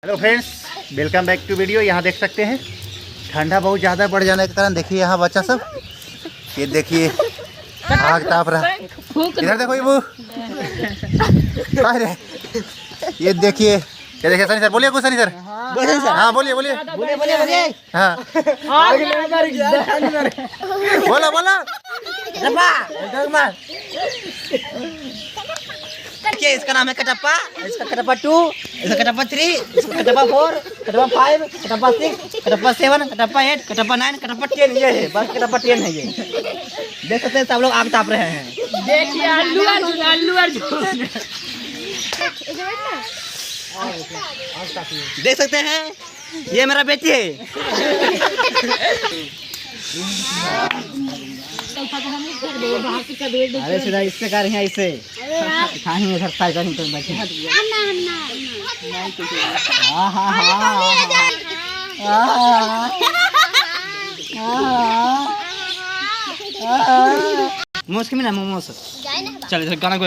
Hello friends, welcome back to video. यहाँ देख सकते हैं ठंडा बहुत ज़्यादा बढ़ जाने के कारण देखिए यहाँ बच्चा सब, ये देखिए आग ताप रहा है। इधर देखो ये वो अरे ये देखिए, ये देखिए सनी सर बोलिए कुछ। सनी सर हाँ बोलिए बोलिए हाँ बोलो बोलो। क्या इसका नाम है कटप्पा, इसका कटप्पा 2, इसका कटप्पा 3, इसका कटप्पा 4, कटप्पा 5, कटप्पा 6, कटप्पा 7, कटप्पा 8, कटप्पा 9, कटप्पा 10 ये है, बस कटप्पा 10 है ये। देख सकते हैं सब लोग आग ताप रहे हैं। देखिए अल्लू अर्जुन देख सकते हैं ये मेरा बेटी है। अरे सीधा इससे कर हैं इससे खाएंगे घर साइड करेंगे तो बच्चे। हाँ हाँ हाँ मोमोस की ना मोमोस। चल इधर गाना को